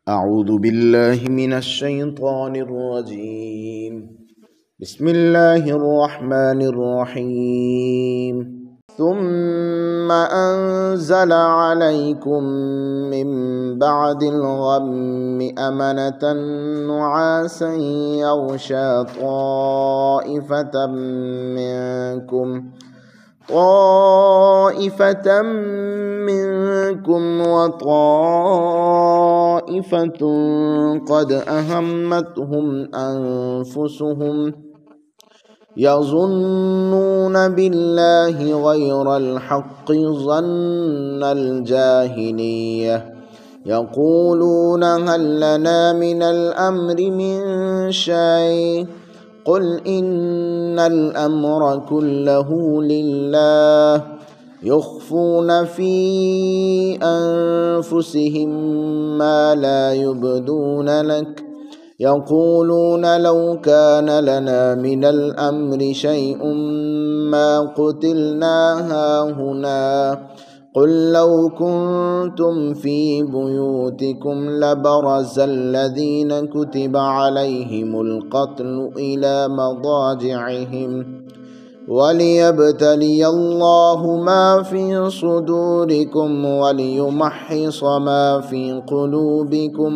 أعوذ بالله من الشيطان الرجيم. بسم الله الرحمن الرحيم. ثم أنزل عليكم من بعد الغم أمنة نعاسا يغشى طائفة منكم وطائفة قد أهمتهم أنفسهم يظنون بالله غير الحق ظن الجاهلية يقولون هل لنا من الأمر من شيء قل إن الأمر كله لله يخفون في أنفسهم ما لا يبدون لك يقولون لو كان لنا من الأمر شيء ما قتلنا هاهنا قل لو كنتم في بيوتكم لبرز الذين كتب عليهم القتل إلى مضاجعهم وليبتلي الله ما في صدوركم وليمحص ما في قلوبكم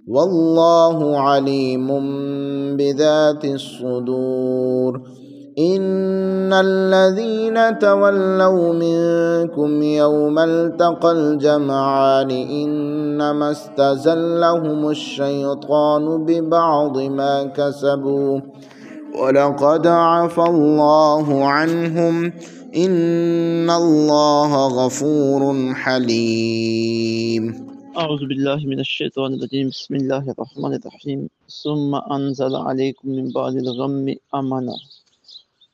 والله عليم بذات الصدور إن الذين تولوا منكم يوم التقى الجمعان إنما استزلهم الشيطان ببعض ما كسبوا ولقد عفى الله عنهم إن الله غفور حليم. اعوذ باللہ من الشیطان الرجیم بسم اللہ الرحمن الرحیم ثم انزل علیکم من بعد الغم امنا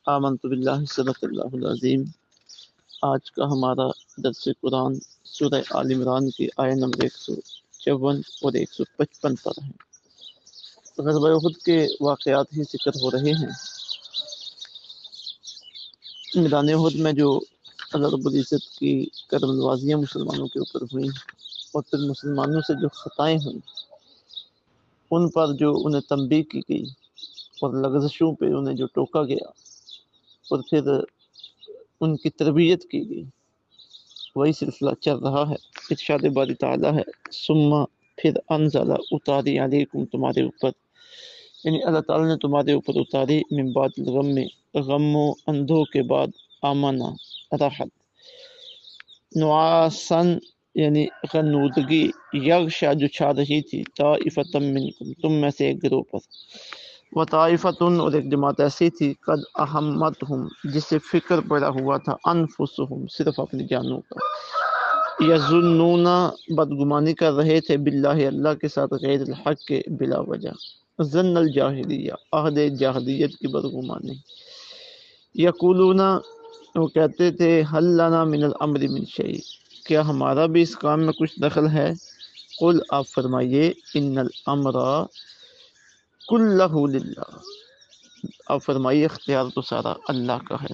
آمنت باللہ صدق اللہ العظیم۔ آج کا ہمارا درس قرآن سورہ آل عمران کی آیت نمبر 154 اور 155 پر ہے۔ غزوہ احد کے واقعات ہی ذکر ہو رہے ہیں۔ میدان احد میں جو اللہ رب العزت کی کرم نوازیاں مسلمانوں کے اوپر ہوئیں اور پھر مسلمانوں سے جو خطائیں ہوئیں ان پر جو انہیں تنبیہ کی گئی اور لغزشوں پہ انہیں جو ٹوکا گیا اور پھر ان کی تربیت کی گئی، وہی سلسلہ چل رہا ہے۔ ارشاد باری تعالیٰ ہے ثم پھر انزل اتاری علیکم تمہارے اوپر، یعنی اللہ تعالیٰ نے تمہارے اوپر اتاری من بعد الغم غم و اندھوں کے بعد آمنا راحت، نعاسن یعنی غنودگی، یغشا جو چھا رہی تھی، طائفۃ منکم تم میں سے ایک گروہ پر، و طائفتن اور ایک جماعت ایسی تھی، قد اہمتہم جسے فکر پڑا ہوا تھا، انفسہم صرف اپنی جانوں کا، یظنون بدگمانی کر رہے تھے، باللہ اللہ کے ساتھ، غیر الحق کے بلا وجہ، ظن الجاہلیہ عہد جاہلیت کی بدگمانی، یقولون وہ کہتے تھے حل لنا من الامر من شیء کیا ہمارا بھی اس کام میں کچھ دخل ہے؟ قل آپ فرمائیے ان الامر کلہ للہ، آپ فرمائیے اختیار تو سارا اللہ کا ہے،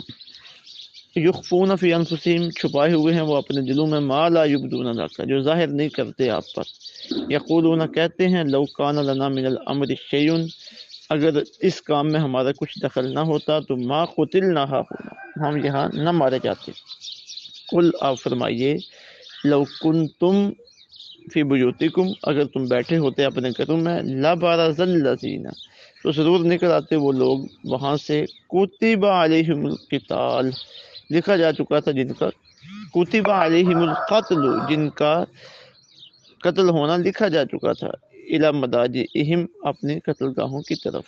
یخفون فی انفسہم چھپائے ہوئے ہیں وہ اپنے دلوں میں، ما لا یبدون لک جو ظاہر نہیں کرتے آپ پر، یقولون کہتے ہیں لو کان لنا من الامر شیء اگر اس کام میں ہمارا کچھ دخل نہ ہوتا تو ما قتلنا ہاہنا ہم یہاں نہ مارے جاتے۔ قل آپ فرمائیے لو کنتم فی بیوتکم اگر تم بیٹھے ہوتے اپنے گھروں میں، لبرز الذین تو ضرور نکل آتے وہ لوگ وہاں سے، کتب علیہم القتال لکھا جا چکا تھا جن کا، کتب علیہم القتل جن کا قتل ہونا لکھا جا چکا تھا، الی مضاجعہم اپنے قتل گاہوں کی طرف،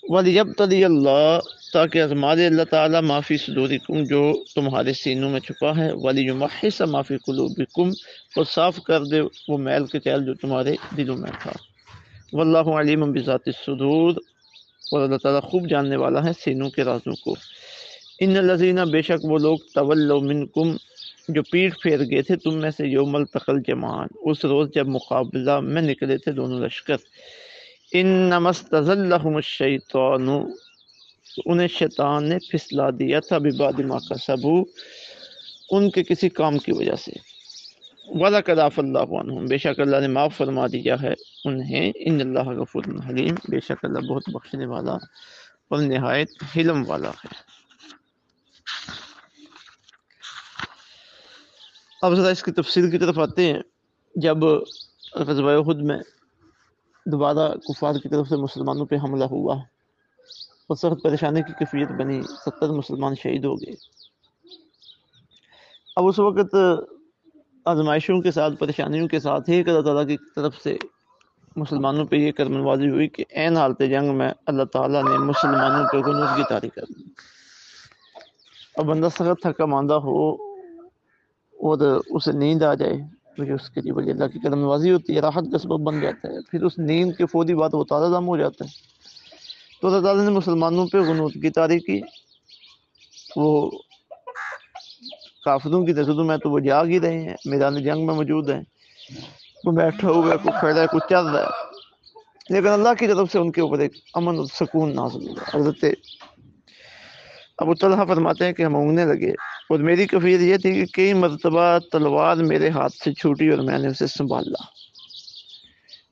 وَلِيَبْتَلِيَ اللہ تاکہ آزما دے اللہ تعالیٰ ما فی صدورکم جو تمہارے سینوں میں چھپا ہے، وَلِيُمَحِّصَ مَا فی قُلُوبِکُم اور صاف کر دے وہ میل کچیل جو تمہارے دلوں میں تھا، واللہ علیم بذات الصدور اور اللہ تعالیٰ خوب جاننے والا ہے سینوں کے رازوں کو۔ ان الذین بے شک وہ لوگ تولوا منکم جو پیٹھ پھیر گئے تھے تم میں سے، یوم التقی الجمعان اس روز جب مقابلہ میں نکلے تھے دونوں لشکر، انما استزلهم الشیطان انہیں شیطان نے پھسلا دیا تھا، ببعد ما کسبوا ان کے کسی کام کی وجہ سے، وَلَقَدْ عَفَا اللَّهُ عَنْهُمْ، بے شک اللہ نے معاف فرما دیا ہے انہیں، ان اللہ غفور حلیم، بے شک اللہ بہت بخشنے والا اور نہایت حلم والا ہے۔ اب ذرا اس کی تفصیل کی طرف آتے ہیں۔ جب غزوہ احد میں دوبارہ کفار کی طرف سے مسلمانوں پہ حملہ ہوا اور سخت پریشانی کی کیفیت بنی، 70 مسلمان شہید ہو گئے۔ اب اس وقت آزمائشوں کے ساتھ، پریشانیوں کے ساتھ ہی اللہ تعالیٰ کی طرف سے مسلمانوں پہ یہ کرم نوازی ہوئی کہ عین حالت جنگ میں اللہ تعالیٰ نے مسلمانوں پہ غنودگی طاری کر دی۔ اب بندہ سخت تھکا ماندہ ہو اور اسے نیند آ جائے تو اس کے لیے بڑی اللہ کی کرم نوازی ہوتی ہے، راحت کا سبب بن جاتا ہے۔ پھر اس نیند کے فوری بعد وہ تازہ دم ہو جاتا ہے۔ تو اللہ تعالیٰ نے مسلمانوں پہ غنودگی طاری کی۔ وہ کافروں کی نظروں میں تو وہ جاگ ہی رہے ہیں، میدان جنگ میں موجود ہیں، کوئی بیٹھا ہوا ہے، کوئی کھڑا ہے، کوئی چل رہا ہے، لیکن اللہ کی طرف سے ان کے اوپر ایک امن اور سکون نازل ہوا۔ حضرت ابو طلحہ فرماتے ہیں کہ ہم اونگنے لگے اور میری کیفیت یہ تھی کہ کئی مرتبہ تلوار میرے ہاتھ سے چھوٹی اور میں نے اسے سنبھالا۔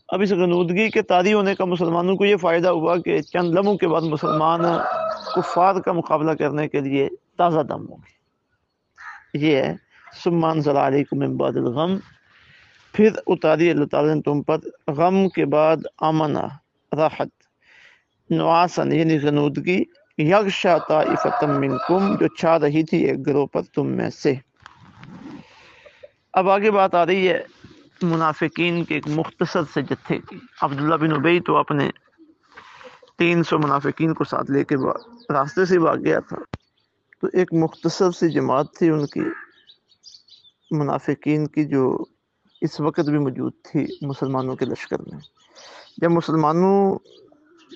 اب اس غنودگی کے طاری ہونے کا مسلمانوں کو یہ فائدہ ہوا کہ چند لمحوں کے بعد مسلمان کفار کا مقابلہ کرنے کے لیے تازہ دم ہوں گے۔ یہ ہے ثم انزل علیکم من بعد الغم، پھر اتاری اللہ تعالیٰ نے تم پر غم کے بعد امنا، راحت، نعاسن یعنی غنودگی، یغشا طائفۃ منکم جو چھا رہی تھی ایک گروہ پر تم میں سے۔ اب آگے بات آ رہی ہے منافقین کے ایک مختصر سے جتھے کی۔ عبداللہ بن ابی تو اپنے 300 منافقین کو ساتھ لے کے راستے سے بھاگ گیا تھا، تو ایک مختصر سی جماعت تھی ان کی منافقین کی جو اس وقت بھی موجود تھی مسلمانوں کے لشکر میں۔ جب مسلمانوں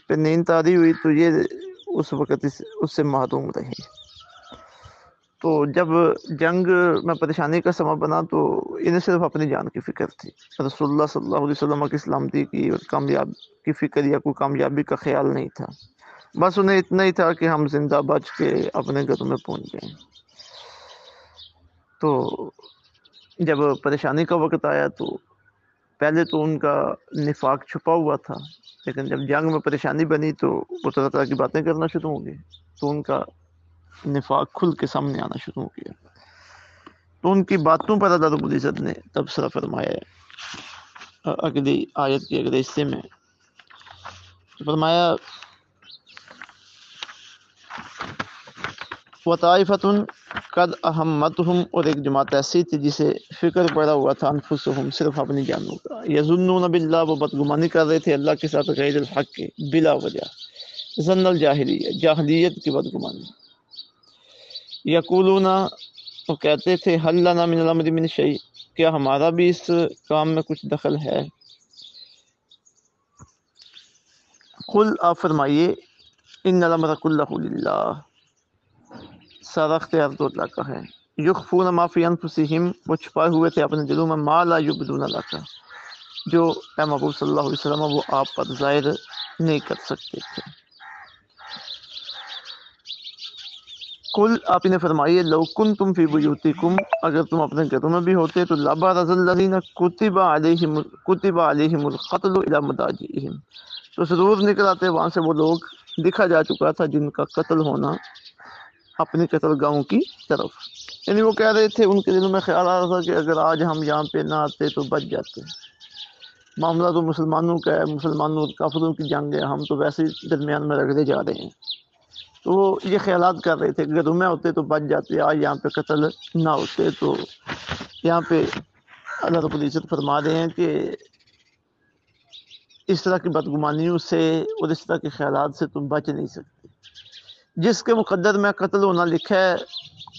پہ نیند طاری ہوئی تو یہ اس وقت اس سے محروم رہے۔ تو جب جنگ میں پریشانی کا سبب بنا تو انہیں صرف اپنی جان کی فکر تھی، رسول اللہ صلی اللہ علیہ وسلم کی سلامتی کی اور کامیاب کی فکر یا کوئی کامیابی کا خیال نہیں تھا، بس انہیں اتنا ہی تھا کہ ہم زندہ بچ کے اپنے گھروں میں پہنچ جائیں۔ تو جب پریشانی کا وقت آیا تو پہلے تو ان کا نفاق چھپا ہوا تھا، لیکن جب جنگ میں پریشانی بنی تو وہ طرح طرح کی باتیں کرنا شروع ہو گئی، تو ان کا نفاق کھل کے سامنے آنا شروع ہو گیا۔ تو ان کی باتوں پر اللہ رب العزت نے تبصرہ فرمایا ہے اگلی آیت کے اگلے حصے میں، فرمایا وَطَائِفَةٌ قَدْ أَهَمَّتْهُمْ، اور ایک جماعت ایسی تھی جسے فکر پڑا ہوا تھا انفسہم صرف اپنی جانوں کا، یظنون باللہ، وہ بدگمانی کر رہے تھے اللہ کے ساتھ غیر الحق کے، بلا وجہ، ظن الجاہلیہ، جاہلیت کی بدگمانی، یقولون، وہ کہتے تھے حل لنا من الامر من شیء، کیا ہمارا بھی اس کام میں کچھ دخل ہے؟ قل، آپ فرمائیے ان الامر کلہ للہ، سارا اختیار تو اللہ کا ہے، یخفون ما فی انفسہم، وہ چھپائے ہوئے تھے اپنے دلوں میں، ما لا یبدون لک، جو اے محبوب صلی اللہ علیہ وسلم وہ آپ پر ظاہر نہیں کر سکتے تھے۔ قل، آپ انہیں فرمائیے لو کنتم فی بیوتکم، اگر تم اپنے گھروں میں بھی ہوتے تو لبرز الذین کتب علیہم القتل الی مضاجعہم، تو ضرور نکل آتے وہاں سے وہ لوگ، دکھا جا چکا تھا جن کا قتل ہونا اپنی قتل گاہوں کی طرف، یعنی وہ کہہ رہے تھے، ان کے دلوں میں خیال آ رہا تھا کہ اگر آج ہم یہاں پہ نہ آتے تو بچ جاتے، معاملہ تو مسلمانوں کا ہے، مسلمانوں اور کافروں کی جنگ ہے، ہم تو ویسے ہی درمیان میں رگڑے جا رہے ہیں۔ تو وہ یہ خیالات کر رہے تھے کہ اگر میں ہوتے تو بچ جاتے، آج یہاں پہ قتل نہ ہوتے۔ تو یہاں پہ اللہ رب العزت فرما رہے ہیں کہ اس طرح کی بدگمانیوں سے اور اس طرح کے خیالات سے تم بچ نہیں سکتے۔ جس کے مقدر میں قتل ہونا لکھا ہے،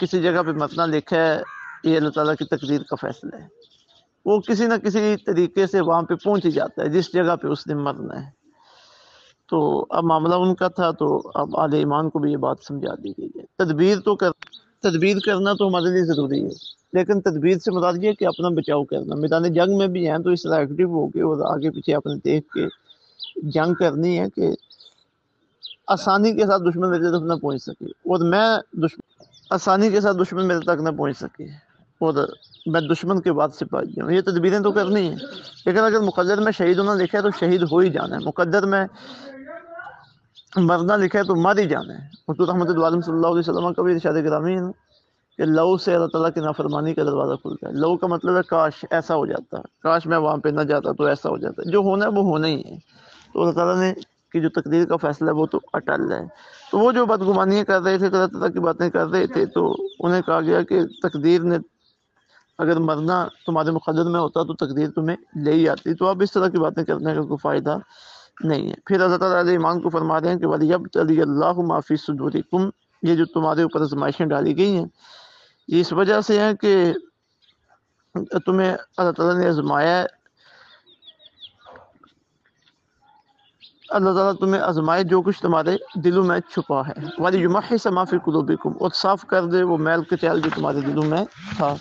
کسی جگہ پہ مرنا لکھا ہے، یہ اللہ تعالیٰ کی تقدیر کا فیصلہ ہے، وہ کسی نہ کسی طریقے سے وہاں پہ پہنچ ہی جاتا ہے جس جگہ پہ اس نے مرنا ہے۔ تو اب معاملہ ان کا تھا، تو اب اہل ایمان کو بھی یہ بات سمجھا دی گئی ہے۔ تدبیر کرنا تو ہمارے لیے ضروری ہے، لیکن تدبیر سے مراد یہ کہ اپنا بچاؤ کرنا، میدان جنگ میں بھی ہیں تو اس طرح ایکٹیو ہو کے اور آگے پیچھے اپنے دیکھ کے جنگ کرنی ہے کہ آسانی کے ساتھ دشمن میرے تک نہ پہنچ سکے اور میں آسانی کے ساتھ دشمن میرے تک نہ پہنچ سکے۔ اور میں دشمن کے بعد سپاہی ہوں. یہ تدبیریں تو کرنی ہیں، لیکن اگر مقدر میں شہید ہونا لکھا ہے تو شہید ہو ہی جانا ہے، مقدر میں مرنا لکھا ہے تو مر ہی جانا ہے. حضور رحمت عالم صلی اللہ علیہ وسلم کا بھی ارشاد گرامی ہے کہ لو سے اللہ تعالیٰ کی نافرمانی کا دروازہ کھلتا ہے. لو کا مطلب ہے کاش ایسا ہو جاتا، کاش میں وہاں پہ نہ جاتا تو ایسا ہو جاتا. جو ہونا ہے وہ ہونا ہی ہے. تو اللہ تعالیٰ نے کی جو تقدیر کا فیصلہ ہے وہ تو اٹل ہے. تو وہ جو بدگمانیاں کر رہے تھے، طرح طرح کی باتیں کر رہے تھے، تو انہیں کہا گیا کہ تقدیر نے اگر مرنا تمہارے مقدر میں ہوتا تو تقدیر تمہیں لے ہی آتی. تو اب اس طرح کی باتیں کرنے کا کوئی فائدہ نہیں ہے. پھر اللہ تعالیٰ علیہ ایمان کو فرما رہے ہیں کہ وَلِيَبْتَلِيَ اللَّهُ مَا فِي صُدُورِكُمْ، یہ جو تمہارے اوپر آزمائشیں ڈالی گئی ہیں یہ اس وجہ سے ہے کہ تمہیں اللہ تعالیٰ نے آزمایا ہے. اللہ تعالیٰ تمہیں آزمائے جو کچھ تمہارے دلوں میں چھپا ہے. وَلِيُمَحِّصَ مَا فِي قُلُوبِكُمْ، اور صاف کر دے وہ میل کچیل جو تمہارے دلوں میں تھا.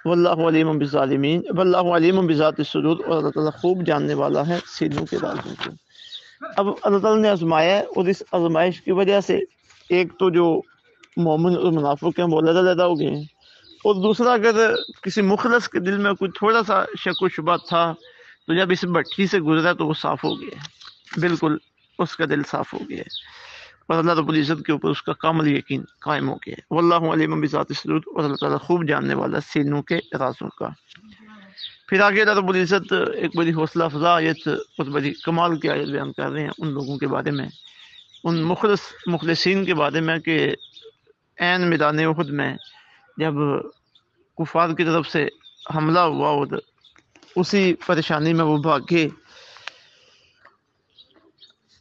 واللہ علیم بالظالمین، واللہ علیم بذات الصدور، اور اللہ تعالیٰ خوب جاننے والا ہے سینوں کے رازوں کو. اب اللہ تعالیٰ نے آزمایا ہے، اور اس آزمائش کی وجہ سے ایک تو جو مومن اور منافق ہیں وہ علیحدہ علیحدہ ہو گئے ہیں، اور دوسرا اگر کسی مخلص کے دل میں کوئی تھوڑا سا شک و شبہ تھا تو جب اس بھٹی سے گزرا تو وہ صاف ہو گیا، بالکل اس کا دل صاف ہو گیا، اور اللہ رب العزت کے اوپر اس کا کامل یقین قائم ہو گیا. واللہ علیم بذات الصدور، اور اللہ تعالیٰ خوب جاننے والا سینوں کے رازوں کا. پھر آگے اللہ رب العزت ایک بڑی حوصلہ افزا آیت، بہت بڑی کمال کی آیت بیان کر رہے ہیں ان لوگوں کے بارے میں، ان مخلصین کے بارے میں کہ عین میدان احد میں جب کفار کی طرف سے حملہ ہوا اور اسی پریشانی میں وہ بھاگے.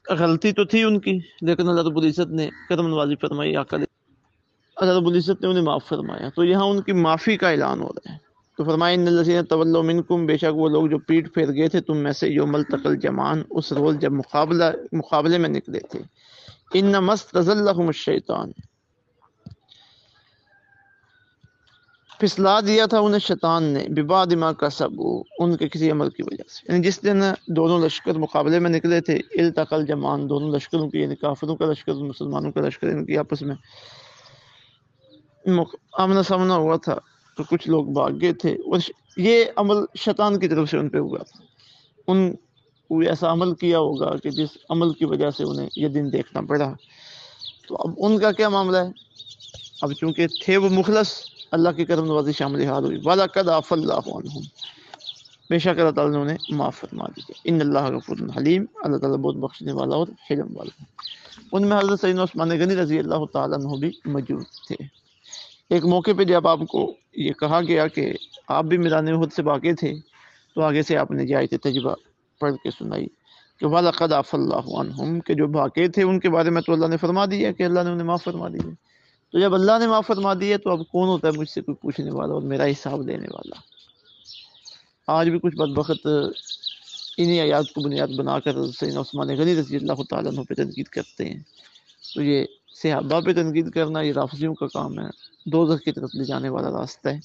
غلطی تو تھی ان کی، لیکن اللہ رب العزت نے کرم نوازی فرمائی، اللہ رب العزت نے انہیں معاف فرمایا. تو یہاں ان کی معافی کا اعلان ہو رہا ہے. تو فرمایا ان الذین تولوا منکم، بے شک وہ لوگ جو پیٹ پھیر گئے تھے تم میں سے، یوم التقى الجمعان، اس روز جب مقابلے میں نکلے تھے. انما استزلهم الشیطان، پھسلا دیا تھا انہیں شیطان نے، ببعض ما کسبوا، ان کے کسی عمل کی وجہ سے. یعنی جس دن دونوں لشکر مقابلے میں نکلے تھے، التقى الجمعان، دونوں لشکروں کی، یعنی کافروں کا لشکر اور مسلمانوں کا لشکر، ان کی آپس میں آمنا سامنا ہوا تھا، تو کچھ لوگ بھاگ گئے تھے، اور یہ عمل شیطان کی طرف سے ان پہ ہوا تھا. ان کوئی ایسا عمل کیا ہوگا کہ جس عمل کی وجہ سے انہیں یہ دن دیکھنا پڑا. تو اب ان کا کیا معاملہ ہے؟ اب چونکہ تھے وہ مخلص، اللہ کی کرم نوازی شامل حال ہوئی. وَلَقَدْ عَفَا اللَّهُ عَنْهُمْ، بے شک اللہ تعالیٰ نے انہیں معاف فرما دیا. ان اللہ غفور حلیم، اللہ تعالیٰ بہت بخشنے والا اور حلم والا ہے. ان میں حضرت سیدنا عثمان غنی رضی اللہ تعالیٰ عنہ بھی موجود تھے. ایک موقع پہ جب آپ کو یہ کہا گیا کہ آپ بھی میدان احد سے باقی تھے، تو آگے سے آپ نے یہ آیت تجربہ پڑھ کے سنائی کہ وَلَقَدْ عَفَا اللَّهُ عَنْهُمْ، کہ جو باقی تھے ان کے بارے میں تو اللہ نے فرما دیا کہ اللہ نے انہیں معاف فرما دیا. تو جب اللہ نے معاف فرما دیا تو اب کون ہوتا ہے مجھ سے کوئی پوچھنے والا اور میرا حساب لینے والا؟ آج بھی کچھ بدبخت انہی آیات کو بنیاد بنا کر سیدنا عثمان غنی رضی اللہ تعالیٰ عنہ پہ تنقید کرتے ہیں. تو یہ صحابہ پہ تنقید کرنا یہ رافضیوں کا کام ہے، دوزخ کی طرف لے جانے والا راستہ ہے.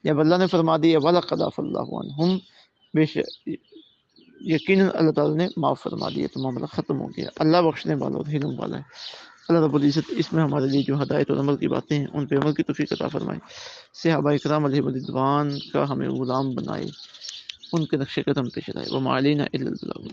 جب اللہ نے فرما دیا وَلَقَدْ عَفَا اللَّهُ عَنْهُمْ، بے شک یقیناً اللہ تعالیٰ نے معاف فرما دیا، تو معاملہ ختم ہو گیا. اللہ بخشنے والا اور حلم والا ہے. اللہ رب العزت اس میں ہمارے لیے جو ہدایت اور عمل کی باتیں ہیں ان پہ عمل کی توفیق عطا فرمائے. صحابہ اکرام علیہ الرضوان کا ہمیں غلام بنائے، ان کے نقش قدم پہ چلائے. وَمَا عَلَيْنَا إِلَّا الْبَلَاغُ.